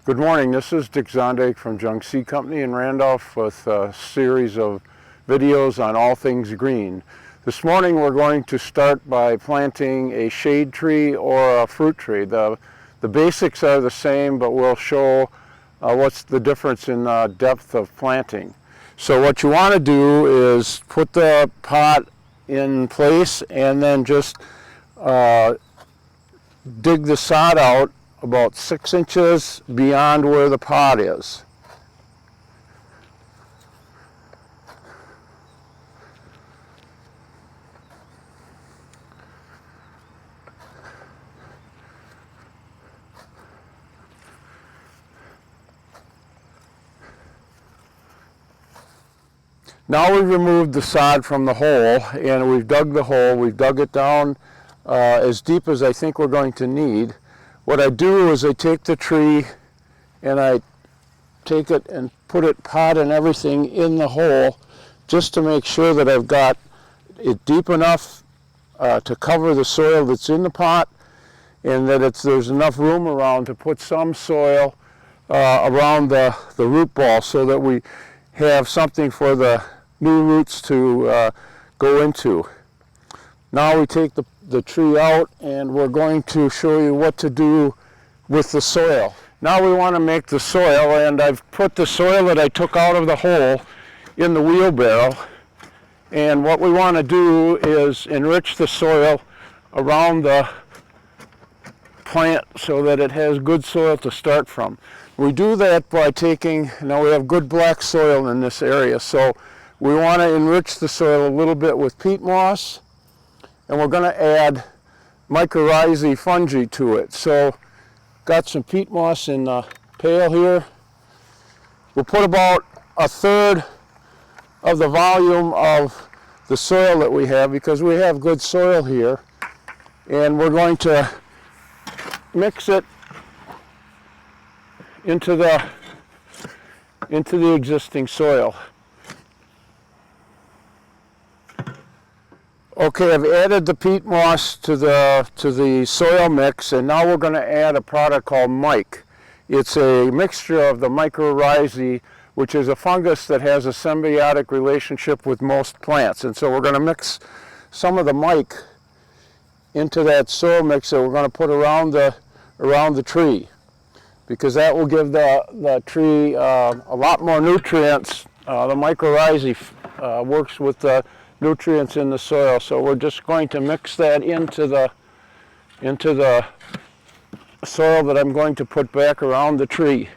Good morning, this is Dick Zondag from Junk Seed Company in Randolph with a series of videos on all things green. This morning we're going to start by planting a shade tree or a fruit tree. The basics are the same, but we'll show what's the difference in depth of planting. So what you want to do is put the pot in place and then just dig the sod out about 6 inches beyond where the pot is. Now we've removed the sod from the hole and we've dug the hole. We've dug it down as deep as I think we're going to need. What I do is I take the tree and I take it and put it, pot and everything, in the hole just to make sure that I've got it deep enough to cover the soil that's in the pot, and that there's enough room around to put some soil around the root ball so that we have something for the new roots to go into. Now we take the tree out and we're going to show you what to do with the soil. Now we want to make the soil, and I've put the soil that I took out of the hole in the wheelbarrow, and what we want to do is enrich the soil around the plant so that it has good soil to start from. We do that by taking, now we have good black soil in this area, so we want to enrich the soil a little bit with peat moss, and we're going to add mycorrhizae fungi to it. So got some peat moss in the pail here. We'll put about a third of the volume of the soil that we have, because we have good soil here, and we're going to mix it into the existing soil. Okay, I've added the peat moss to the soil mix, and now we're going to add a product called myc. It's a mixture of the mycorrhizae, which is a fungus that has a symbiotic relationship with most plants. And so we're going to mix some of the myc into that soil mix that we're going to put around the tree, because that will give the tree a lot more nutrients. The mycorrhizae works with the nutrients in the soil, so we're just going to mix that into the soil that I'm going to put back around the tree.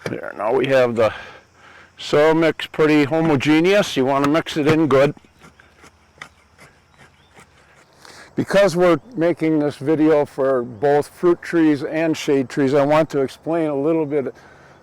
There, now we have the soil mix pretty homogeneous. You want to mix it in good. Because we're making this video for both fruit trees and shade trees, I want to explain a little bit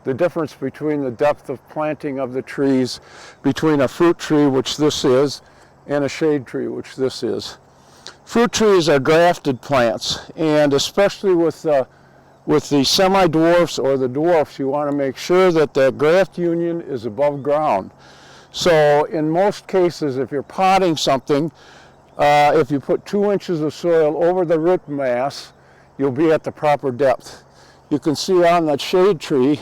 the difference between the depth of planting of the trees between a fruit tree, which this is, and a shade tree, which this is. Fruit trees are grafted plants, and especially with the semi-dwarfs or the dwarfs, you want to make sure that the graft union is above ground. So in most cases, if you're potting something, if you put 2 inches of soil over the root mass, you'll be at the proper depth. You can see on that shade tree,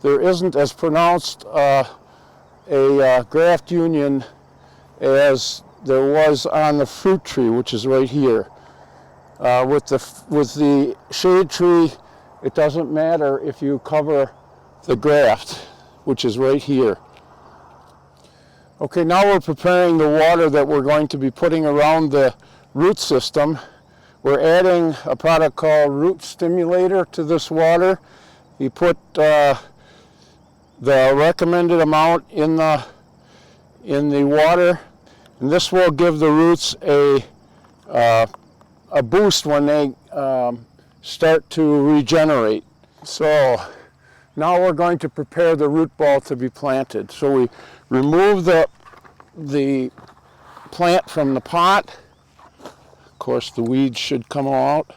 there isn't as pronounced a graft union as there was on the fruit tree, which is right here. With the shade tree, it doesn't matter if you cover the graft, which is right here. Okay, now we're preparing the water that we're going to be putting around the root system. We're adding a product called Root Stimulator to this water. You put the recommended amount in the water, and this will give the roots a boost when they start to regenerate. So now we're going to prepare the root ball to be planted. So we remove the plant from the pot. Of course, the weeds should come out.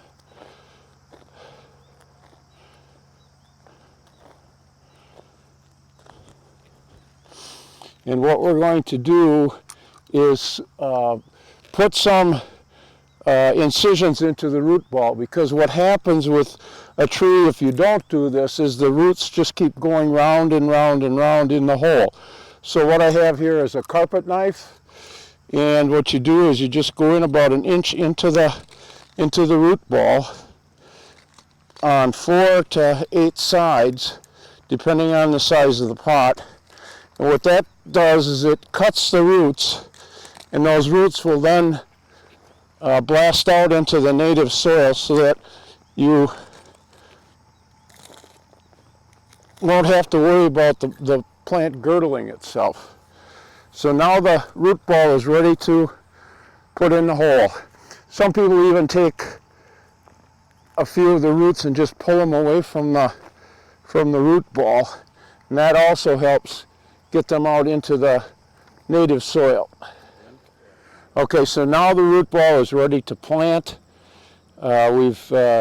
And what we're going to do is put some incisions into the root ball, because what happens with a tree if you don't do this is the roots just keep going round and round and round in the hole. So what I have here is a carpet knife, and what you do is you just go in about an inch into the root ball on 4 to 8 sides, depending on the size of the pot. And what that does is it cuts the roots, and those roots will then blast out into the native soil so that you won't have to worry about the plant girdling itself. So now the root ball is ready to put in the hole. Some people even take a few of the roots and just pull them away from the root ball, and that also helps get them out into the native soil. Okay, so now the root ball is ready to plant. We've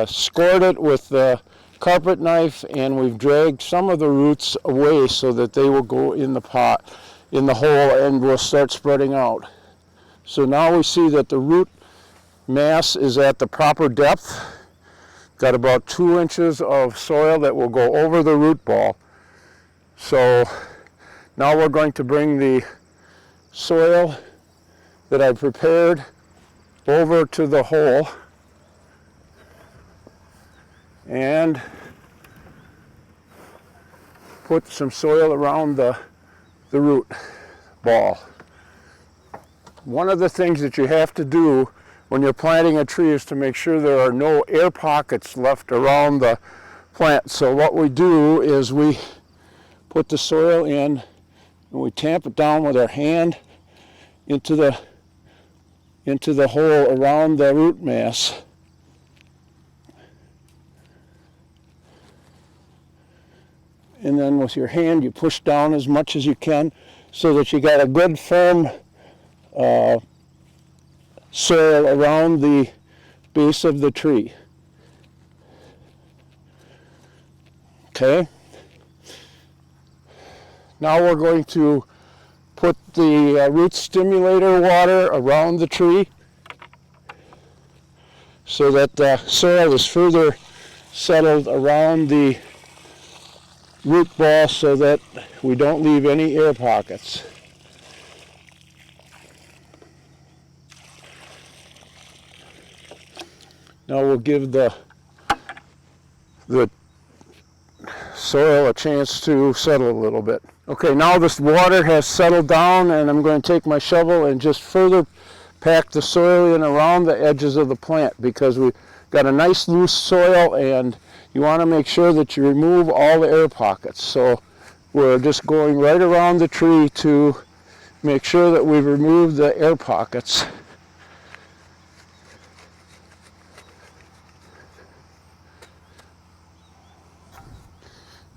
scored it with the carpet knife, and we've dragged some of the roots away so that they will go in the pot, in the hole, and will start spreading out. So now we see that the root mass is at the proper depth. Got about 2 inches of soil that will go over the root ball. So now we're going to bring the soil that I prepared over to the hole and put some soil around the root ball. One of the things that you have to do when you're planting a tree is to make sure there are no air pockets left around the plant. So what we do is we put the soil in and we tamp it down with our hand into the hole around the root mass. And then with your hand you push down as much as you can so that you got a good firm soil around the base of the tree. Okay. Now we're going to put the root stimulator water around the tree so that the soil is further settled around the root ball so that we don't leave any air pockets. Now we'll give the soil a chance to settle a little bit. Okay, now this water has settled down, and I'm going to take my shovel and just further pack the soil in around the edges of the plant, because we've got a nice loose soil and you want to make sure that you remove all the air pockets. So we're just going right around the tree to make sure that we've removed the air pockets.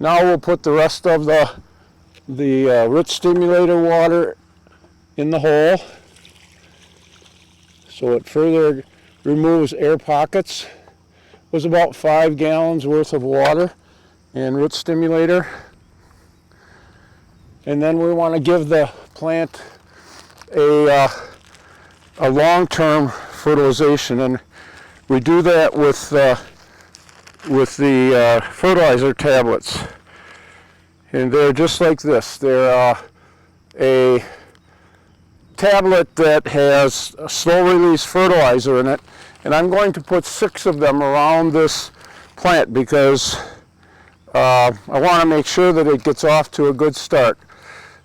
Now we'll put the rest of the root stimulator water in the hole so it further removes air pockets. It was about 5 gallons worth of water and root stimulator. And then we want to give the plant a long-term fertilization, and we do that with the fertilizer tablets. And they're just like this. They're a tablet that has a slow-release fertilizer in it, and I'm going to put 6 of them around this plant because I want to make sure that it gets off to a good start.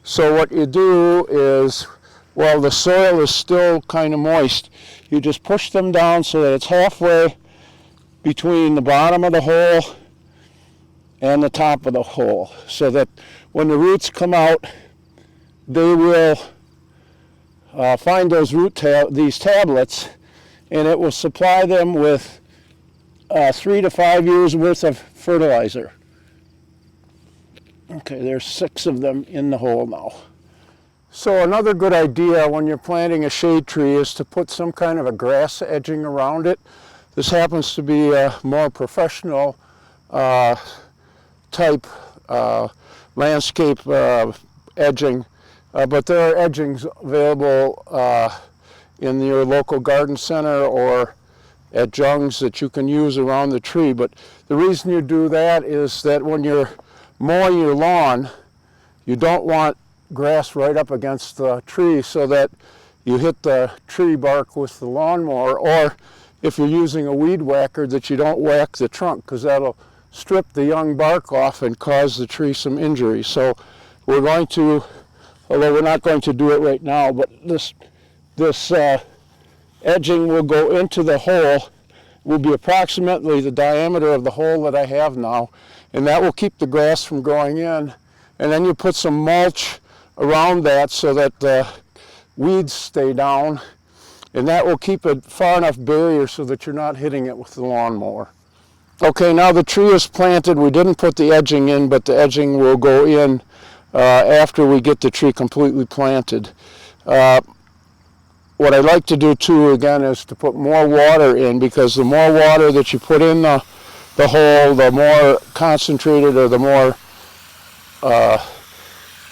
So what you do is, while the soil is still kind of moist, you just push them down so that it's halfway between the bottom of the hole and the top of the hole, so that when the roots come out, they will find those these tablets, and it will supply them with 3 to 5 years worth of fertilizer. Okay, there's 6 of them in the hole now. So another good idea when you're planting a shade tree is to put some kind of a grass edging around it. This happens to be a more professional type landscape edging but there are edgings available in your local garden center or at jungs that you can use around the tree. But the reason you do that is that when you're mowing your lawn, you don't want grass right up against the tree so that you hit the tree bark with the lawnmower, or if you're using a weed whacker, that you don't whack the trunk, because that'll strip the young bark off and cause the tree some injury. So we're going to, although we're not going to do it right now, but this edging will go into the hole, will be approximately the diameter of the hole that I have now, and that will keep the grass from growing in. And then you put some mulch around that so that the weeds stay down, and that will keep a far enough barrier so that you're not hitting it with the lawnmower. Okay, now the tree is planted. We didn't put the edging in, but the edging will go in after we get the tree completely planted. What I like to do too, again, is to put more water in, because the more water that you put in the hole, the more concentrated, or the more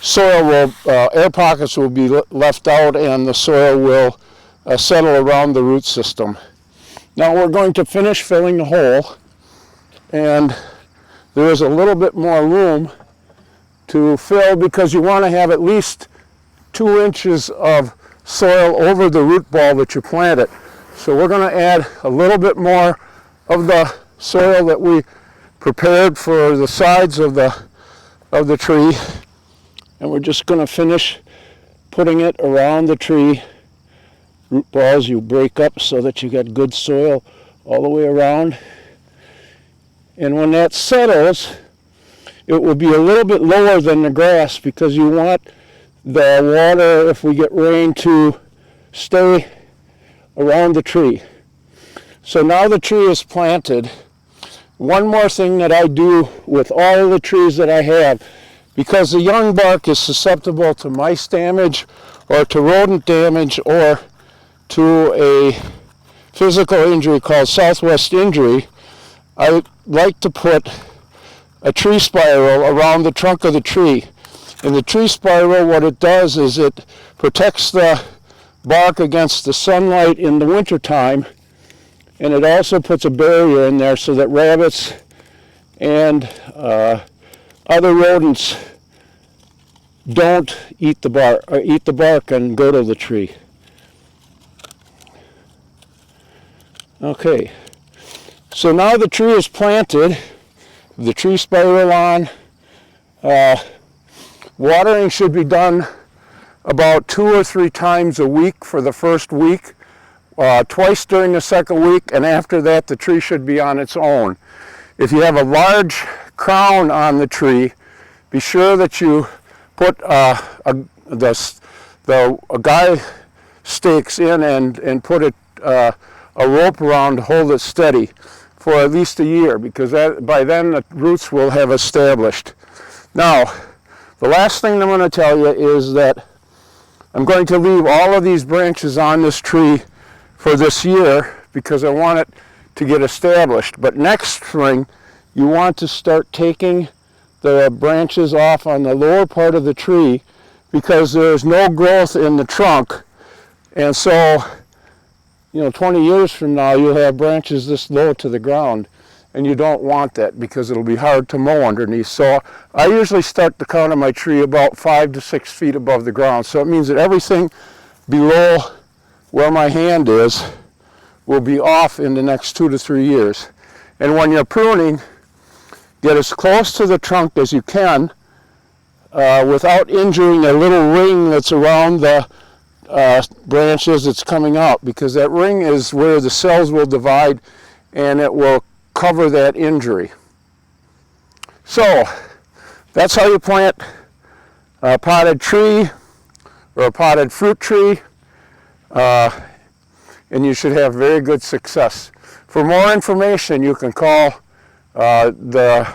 soil will, air pockets will be left out, and the soil will settle around the root system. Now we're going to finish filling the hole, and there is a little bit more room to fill, because you want to have at least 2 inches of soil over the root ball that you planted. So we're going to add a little bit more of the soil that we prepared for the sides of the tree, and we're just going to finish putting it around the tree. Root balls you break up so that you get good soil all the way around. And when that settles, it will be a little bit lower than the grass, because you want the water, if we get rain, to stay around the tree. So now the tree is planted. One more thing that I do with all of the trees that I have, because the young bark is susceptible to mice damage or to rodent damage or to a physical injury called southwest injury, I like to put a tree spiral around the trunk of the tree. And the tree spiral, what it does is it protects the bark against the sunlight in the wintertime, and it also puts a barrier in there so that rabbits and other rodents don't eat the bark and go to the tree. Okay, so now the tree is planted, the tree spiral on. Watering should be done about 2 or 3 times a week for the first week, twice during the second week, and after that the tree should be on its own. If you have a large crown on the tree, be sure that you put guy stakes in and put a rope around to hold it steady for at least a year, because by then the roots will have established. Now, the last thing I'm going to tell you is that I'm going to leave all of these branches on this tree for this year, because I want it to get established. But next spring, you want to start taking the branches off on the lower part of the tree, because there's no growth in the trunk. And so, 20 years from now, you'll have branches this low to the ground, and you don't want that, because it'll be hard to mow underneath. So I usually start the count of my tree about 5 to 6 feet above the ground. So it means that everything below where my hand is will be off in the next 2 to 3 years. And when you're pruning, get as close to the trunk as you can without injuring a little ring that's around the branches that's coming out, because that ring is where the cells will divide and it will cover that injury. So that's how you plant a potted tree or a potted fruit tree, and you should have very good success. For more information, you can call the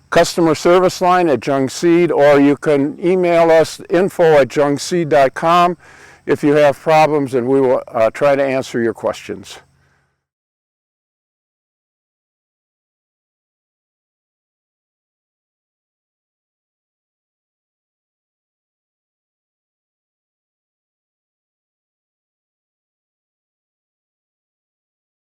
customer service line at Jung Seed, or you can email us info@jungseed.com if you have problems, and we will try to answer your questions.